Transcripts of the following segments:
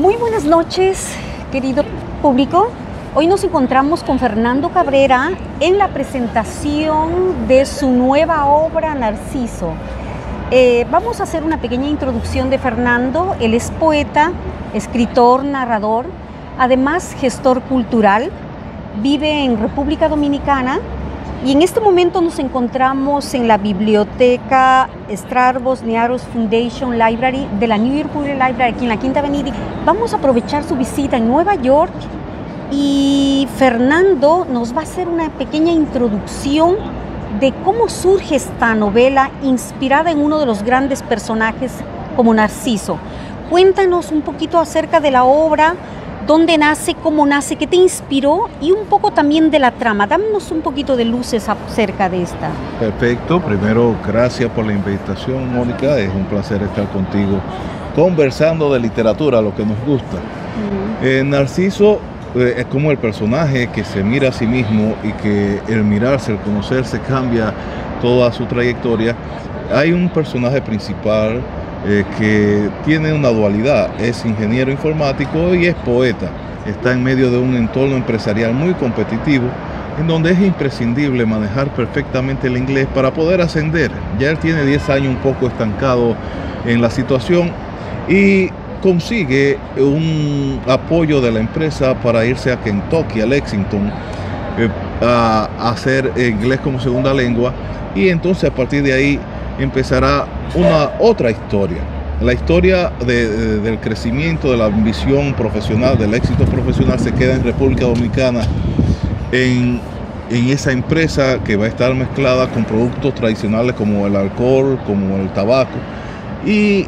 Muy buenas noches, querido público. Hoy nos encontramos con Fernando Cabrera en la presentación de su nueva obra Narciso. Vamos a hacer una pequeña introducción de Fernando. Él es poeta, escritor, narrador, además gestor cultural. Vive en República Dominicana y en este momento nos encontramos en la biblioteca Stavros Niarchos Foundation Library de la New York Public Library aquí en la Quinta Avenida. Vamos a aprovechar su visita en Nueva York y Fernando nos va a hacer una pequeña introducción de cómo surge esta novela inspirada en uno de los grandes personajes como Narciso. Cuéntanos un poquito acerca de la obra, dónde nace, cómo nace, qué te inspiró y un poco también de la trama. Dámonos un poquito de luces acerca de esta. Perfecto. Primero, gracias por la invitación, Mónica. Es un placer estar contigo conversando de literatura, lo que nos gusta. Narciso es como el personaje que se mira a sí mismo y que el mirarse, el conocerse cambia toda su trayectoria. Hay un personaje principal que tiene una dualidad, es ingeniero informático y es poeta. Está en medio de un entorno empresarial muy competitivo, en donde es imprescindible manejar perfectamente el inglés para poder ascender. Ya él tiene 10 años un poco estancado en la situación y consigue un apoyo de la empresa para irse a Kentucky, a Lexington, a hacer inglés como segunda lengua, y entonces a partir de ahí empezará otra historia, la historia del crecimiento, de la ambición profesional, del éxito profesional. Se queda en República Dominicana en esa empresa que va a estar mezclada con productos tradicionales como el alcohol, como el tabaco, y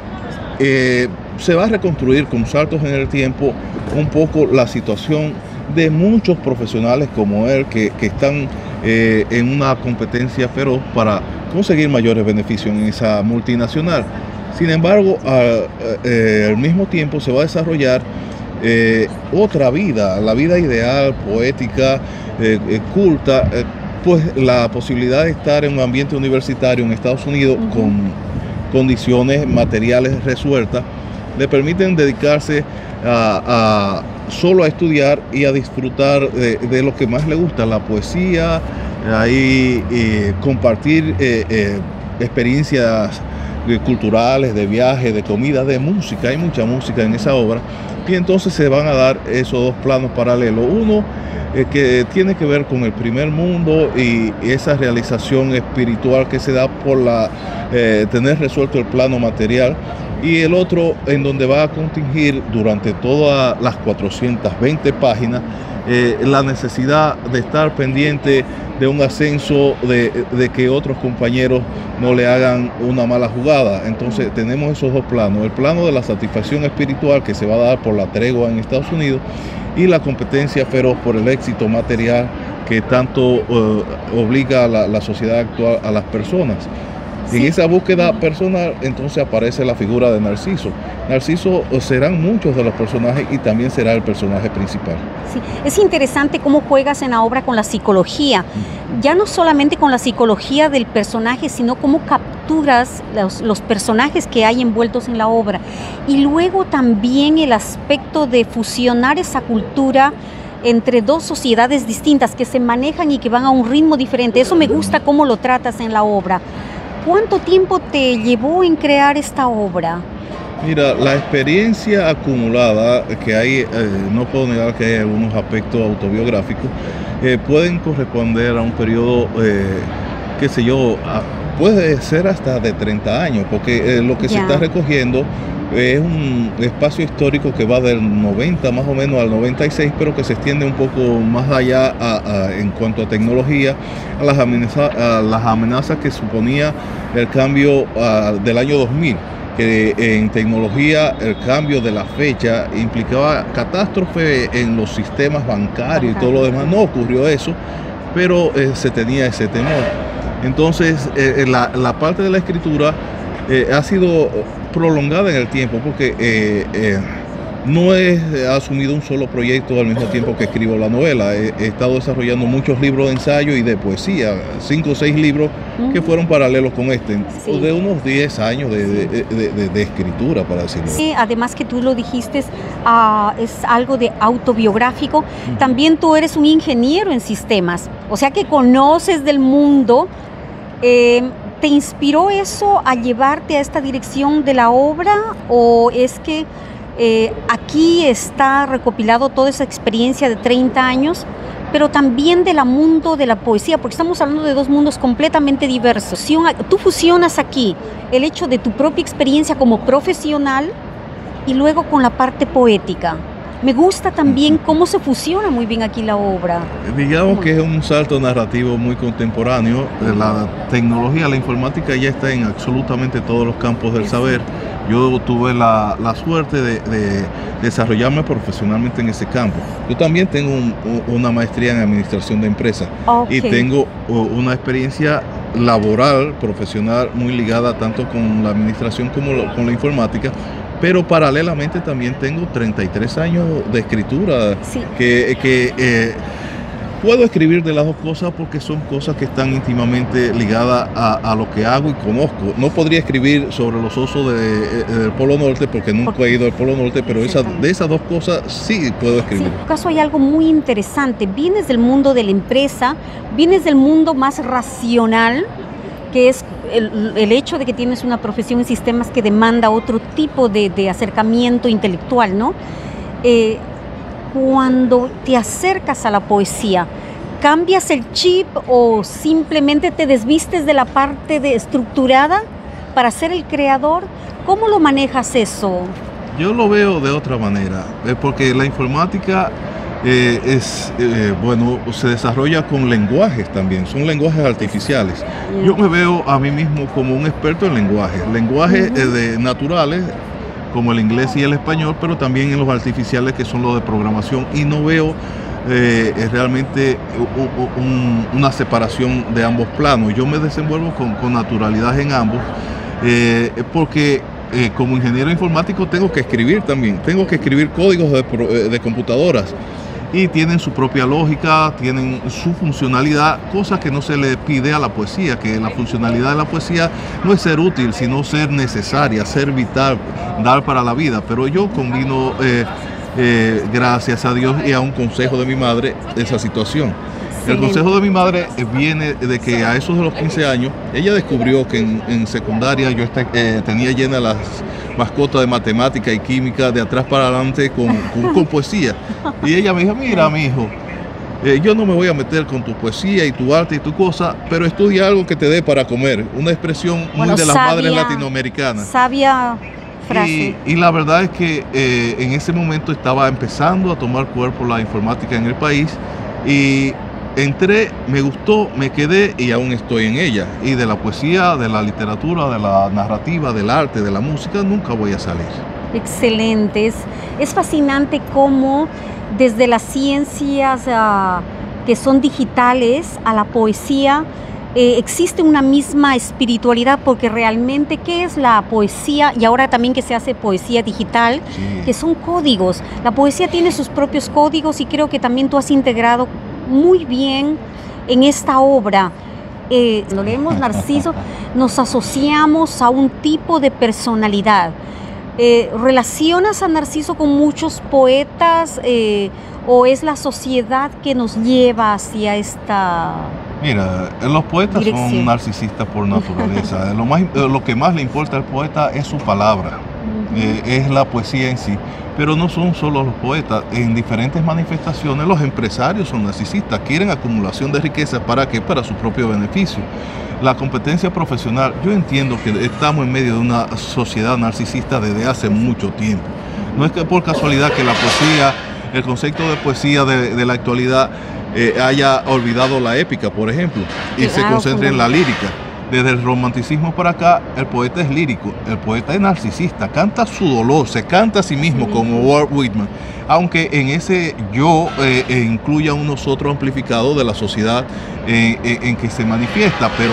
se va a reconstruir con saltos en el tiempo un poco la situación de muchos profesionales como él que están en una competencia feroz para conseguir mayores beneficios en esa multinacional. Sin embargo, al mismo tiempo se va a desarrollar otra vida, la vida ideal, poética, culta, pues la posibilidad de estar en un ambiente universitario en Estados Unidos con condiciones materiales resueltas, le permiten dedicarse solo a estudiar y a disfrutar de lo que más le gusta, la poesía, compartir experiencias culturales, de viaje, de comida, de música. Hay mucha música en esa obra, y entonces se van a dar esos dos planos paralelos. Uno que tiene que ver con el primer mundo y esa realización espiritual que se da por tener resuelto el plano material, y el otro en donde va a contingir durante todas las 420 páginas la necesidad de estar pendiente de un ascenso, de que otros compañeros no le hagan una mala jugada. Entonces tenemos esos dos planos, el plano de la satisfacción espiritual que se va a dar por la tregua en Estados Unidos y la competencia feroz por el éxito material que tanto obliga a la sociedad actual a las personas. Sí. En esa búsqueda personal entonces aparece la figura de Narciso. Narciso serán muchos de los personajes y también será el personaje principal. Sí, es interesante cómo juegas en la obra con la psicología, ya no solamente con la psicología del personaje, sino cómo capturas los personajes que hay envueltos en la obra, y luego también el aspecto de fusionar esa cultura entre dos sociedades distintas que se manejan y que van a un ritmo diferente. Eso me gusta cómo lo tratas en la obra. ¿Cuánto tiempo te llevó en crear esta obra? Mira, la experiencia acumulada que hay, no puedo negar que hay algunos aspectos autobiográficos, pueden corresponder a un periodo, qué sé yo, puede ser hasta de 30 años, porque lo que se está recogiendo es un espacio histórico que va del 90 más o menos al 96, pero que se extiende un poco más allá en cuanto a tecnología, a las amenazas que suponía el cambio del año 2000, que en tecnología el cambio de la fecha implicaba catástrofe en los sistemas bancarios y todo lo demás. No ocurrió eso, pero se tenía ese temor. Entonces la parte de la escritura ha sido prolongada en el tiempo, porque no he asumido un solo proyecto al mismo tiempo que escribo la novela. He estado desarrollando muchos libros de ensayo y de poesía, 5 o 6 libros que fueron paralelos con este, Sí. de unos 10 años de escritura, para decirlo. Sí, además que tú lo dijiste, es algo de autobiográfico. También tú eres un ingeniero en sistemas, o sea que conoces del mundo. ¿Te inspiró eso a llevarte a esta dirección de la obra o es que aquí está recopilado toda esa experiencia de 30 años, pero también del mundo de la poesía, porque estamos hablando de dos mundos completamente diversos? Tú fusionas aquí el hecho de tu propia experiencia como profesional y luego con la parte poética. Me gusta también cómo se fusiona muy bien aquí la obra. Digamos que es un salto narrativo muy contemporáneo. La tecnología, la informática ya está en absolutamente todos los campos del saber. Yo tuve la suerte de desarrollarme profesionalmente en ese campo. Yo también tengo una maestría en administración de empresas y tengo una experiencia laboral, profesional, muy ligada tanto con la administración como con la informática. Pero paralelamente también tengo 33 años de escritura, Sí. que puedo escribir de las dos cosas porque son cosas que están íntimamente ligadas a lo que hago y conozco. No podría escribir sobre los osos del Polo Norte porque nunca he ido al Polo Norte, pero de esas dos cosas sí puedo escribir. Sí, en tu caso hay algo muy interesante. Vienes del mundo de la empresa, vienes del mundo más racional, que es el hecho de que tienes una profesión en sistemas que demanda otro tipo de acercamiento intelectual, ¿no? Cuando te acercas a la poesía, ¿cambias el chip o simplemente te desvistes de la parte estructurada para ser el creador? ¿Cómo lo manejas eso? Yo lo veo de otra manera, porque la informática bueno, se desarrolla con lenguajes también, son lenguajes artificiales. Yo me veo a mí mismo como un experto en lenguajes naturales, como el inglés y el español, pero también en los artificiales que son los de programación, y no veo realmente una separación de ambos planos. Yo me desenvuelvo con naturalidad en ambos, porque como ingeniero informático tengo que escribir también, tengo que escribir códigos de computadoras y tienen su propia lógica, tienen su funcionalidad, cosa que no se le pide a la poesía, que la funcionalidad de la poesía no es ser útil, sino ser necesaria, ser vital, dar para la vida. Pero yo combino, gracias a Dios y a un consejo de mi madre, esa situación. El consejo de mi madre viene de que a esos de los 15 años, ella descubrió que en secundaria yo tenía llena las mascotas de matemática y química de atrás para adelante con poesía. Y ella me dijo, mira, mi hijo, yo no me voy a meter con tu poesía y tu arte y tu cosa, pero estudia algo que te dé para comer. Una expresión muy de las madres latinoamericanas. Sabia frase. Y la verdad es que en ese momento estaba empezando a tomar cuerpo la informática en el país y entré, me gustó, me quedé y aún estoy en ella. Y de la poesía, de la literatura, de la narrativa, del arte, de la música, nunca voy a salir. Excelente. Es fascinante cómo desde las ciencias que son digitales a la poesía existe una misma espiritualidad, porque realmente, ¿qué es la poesía? Y ahora también que se hace poesía digital, que son códigos. La poesía tiene sus propios códigos y creo que también tú has integrado muy bien en esta obra. Cuando leemos Narciso, nos asociamos a un tipo de personalidad. ¿Relacionas a Narciso con muchos poetas o es la sociedad que nos lleva hacia esta Mira, los poetas son narcisistas por naturaleza. Lo que más le importa al poeta es su palabra, es la poesía en sí. Pero no son solo los poetas, en diferentes manifestaciones los empresarios son narcisistas, quieren acumulación de riqueza. ¿Para qué? Para su propio beneficio. La competencia profesional, yo entiendo que estamos en medio de una sociedad narcisista desde hace mucho tiempo. No es que por casualidad que la poesía, el concepto de poesía de la actualidad haya olvidado la épica, por ejemplo, y se concentre en la lírica. Desde el romanticismo para acá, el poeta es lírico, el poeta es narcisista, canta su dolor, se canta a sí mismo, como Walt Whitman, aunque en ese yo incluya un nosotros amplificado de la sociedad en que se manifiesta, pero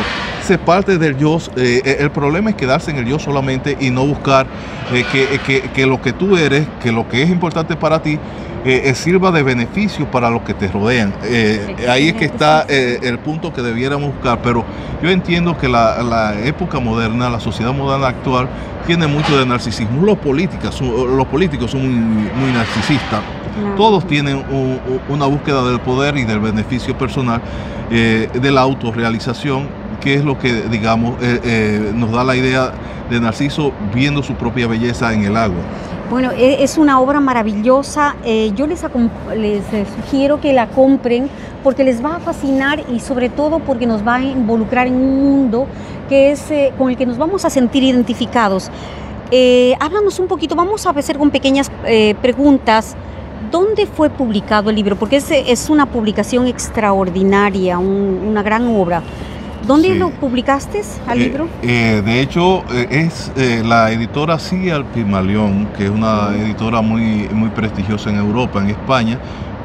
sentirse parte del yo. El problema es quedarse en el yo solamente y no buscar que lo que tú eres, que lo que es importante para ti, sirva de beneficio para los que te rodean. Ahí es que está el punto que debiéramos buscar, pero yo entiendo que la época moderna, la sociedad moderna actual, tiene mucho de narcisismo. Los políticos son muy narcisistas. Todos tienen una búsqueda del poder y del beneficio personal, de la autorrealización, que es lo que, digamos, nos da la idea de Narciso viendo su propia belleza en el agua. Bueno, es una obra maravillosa. Yo les sugiero que la compren porque les va a fascinar y sobre todo porque nos va a involucrar en un mundo que es con el que nos vamos a sentir identificados. Háblanos un poquito, vamos a hacer con pequeñas preguntas. ¿Dónde fue publicado el libro? Porque es una publicación extraordinaria, una gran obra. ¿Dónde lo publicaste al libro? De hecho, es la editora Cia Pigmalión, que es una editora muy prestigiosa en Europa, en España,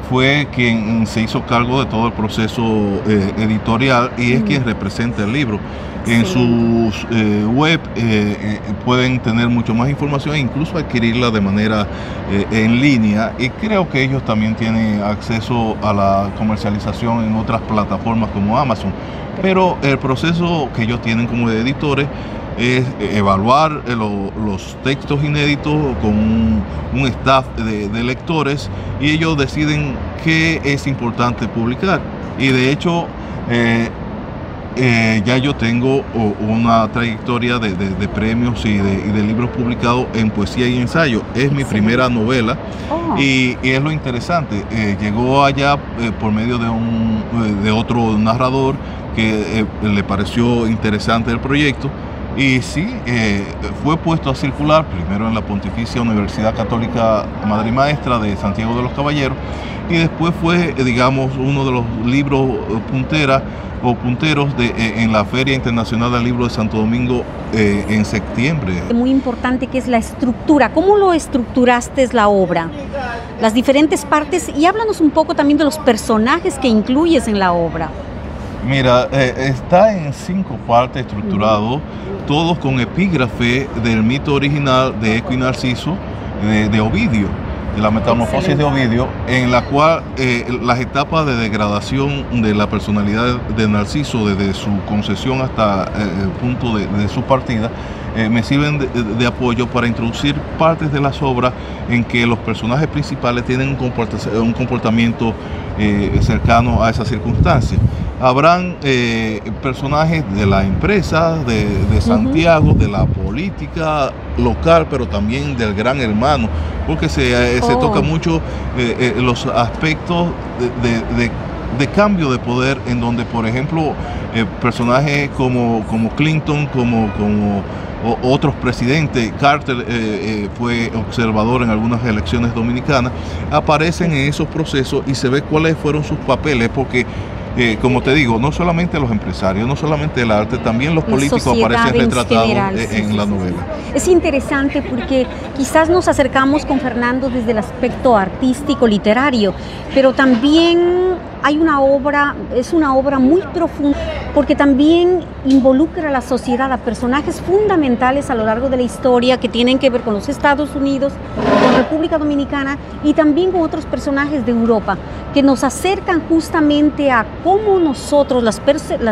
fue quien se hizo cargo de todo el proceso editorial y es quien representa el libro. En sus web pueden tener mucho más información e incluso adquirirla de manera en línea, y creo que ellos también tienen acceso a la comercialización en otras plataformas como Amazon. Pero el proceso que ellos tienen como editores es evaluar los textos inéditos con un staff de lectores, y ellos deciden qué es importante publicar. Y de hecho ya yo tengo una trayectoria de premios y de libros publicados en poesía y ensayo. Es mi primera novela. Y es lo interesante, llegó allá por medio de otro narrador que le pareció interesante el proyecto, y sí, fue puesto a circular primero en la Pontificia Universidad Católica Madre y Maestra de Santiago de los Caballeros, y después fue, digamos, uno de los libros punteros en la Feria Internacional del Libro de Santo Domingo en septiembre. Muy importante, que es la estructura. ¿Cómo lo estructuraste la obra? Las diferentes partes, y háblanos un poco también de los personajes que incluyes en la obra. Mira, está en 5 partes estructurado, todos con epígrafe del mito original de Eco y Narciso, de Ovidio, de la metamorfosis de Ovidio, en la cual las etapas de degradación de la personalidad de Narciso desde su concepción hasta el punto de su partida, me sirven de apoyo para introducir partes de las obras en que los personajes principales tienen un comportamiento cercano a esa circunstancia. Habrán personajes de la empresa, de Santiago, de la política local, pero también del gran hermano, porque se toca mucho los aspectos de cambio de poder, en donde, por ejemplo, personajes como Clinton, como otros presidentes, Carter fue observador en algunas elecciones dominicanas, aparecen en esos procesos y se ve cuáles fueron sus papeles, porque como te digo, no solamente los empresarios, no solamente el arte, también los políticos aparecen retratados en la novela. Es interesante porque quizás nos acercamos con Fernando desde el aspecto artístico, literario, pero también hay es una obra muy profunda, porque también involucra a la sociedad, a personajes fundamentales a lo largo de la historia que tienen que ver con los Estados Unidos, con República Dominicana y también con otros personajes de Europa, que nos acercan justamente a cómo nosotros, las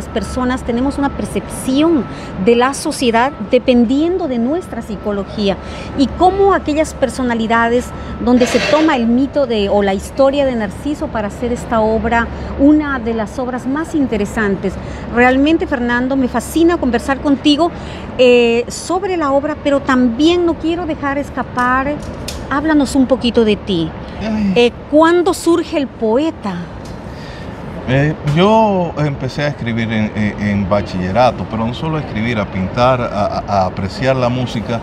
personas, tenemos una percepción de la sociedad dependiendo de nuestra psicología, y cómo aquellas personalidades donde se toma el mito o la historia de Narciso para hacer esta obra una de las obras más interesantes. Realmente, Fernando, me fascina conversar contigo sobre la obra, pero también no quiero dejar escapar. Háblanos un poquito de ti. ¿Cuándo surge el poeta? Yo empecé a escribir en bachillerato, pero no solo a escribir, a pintar, a apreciar la música,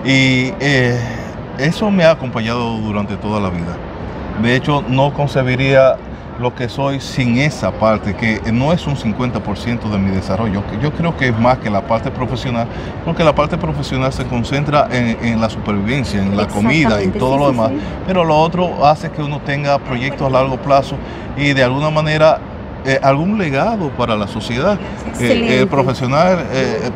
y eso me ha acompañado durante toda la vida. De hecho, no concebiría lo que soy sin esa parte, que no es un 50% de mi desarrollo. Yo creo que es más que la parte profesional, porque la parte profesional se concentra en la supervivencia, en la comida y todo lo demás, pero lo otro hace que uno tenga proyectos a largo plazo y de alguna manera algún legado para la sociedad. Excelente. El profesional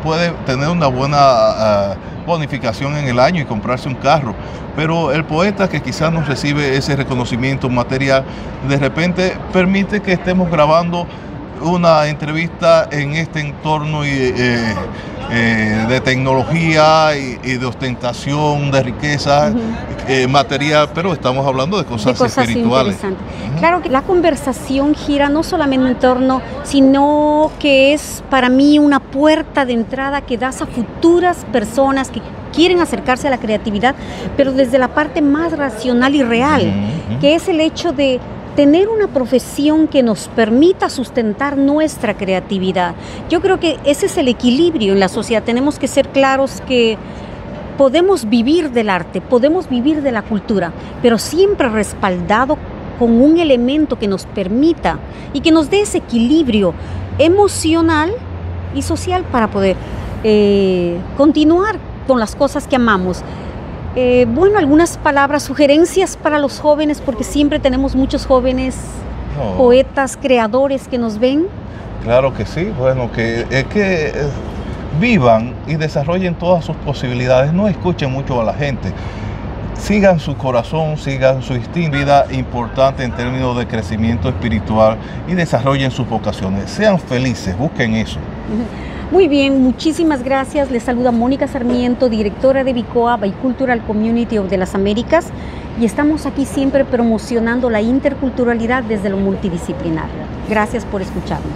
puede tener una buena bonificación en el año y comprarse un carro, pero el poeta que quizás no recibe ese reconocimiento material, de repente permite que estemos grabando una entrevista en este entorno de tecnología y de ostentación, de riqueza material, pero estamos hablando de cosas espirituales. Interesantes. Claro que la conversación gira no solamente en torno, sino que es para mí una puerta de entrada que das a futuras personas que quieren acercarse a la creatividad, pero desde la parte más racional y real, que es el hecho de tener una profesión que nos permita sustentar nuestra creatividad. Yo creo que ese es el equilibrio en la sociedad. Tenemos que ser claros que podemos vivir del arte, podemos vivir de la cultura, pero siempre respaldado con un elemento que nos permita y que nos dé ese equilibrio emocional y social para poder continuar con las cosas que amamos. Bueno, algunas palabras, sugerencias para los jóvenes, porque siempre tenemos muchos jóvenes poetas, creadores que nos ven. Claro que sí, bueno, que vivan y desarrollen todas sus posibilidades, no escuchen mucho a la gente, sigan su corazón, sigan su instinto, vida importante en términos de crecimiento espiritual y desarrollen sus vocaciones, sean felices, busquen eso. Muy bien, muchísimas gracias. Les saluda Mónica Sarmiento, directora de BICOA, Bicultural Community of de las Américas, y estamos aquí siempre promocionando la interculturalidad desde lo multidisciplinar. Gracias por escucharnos.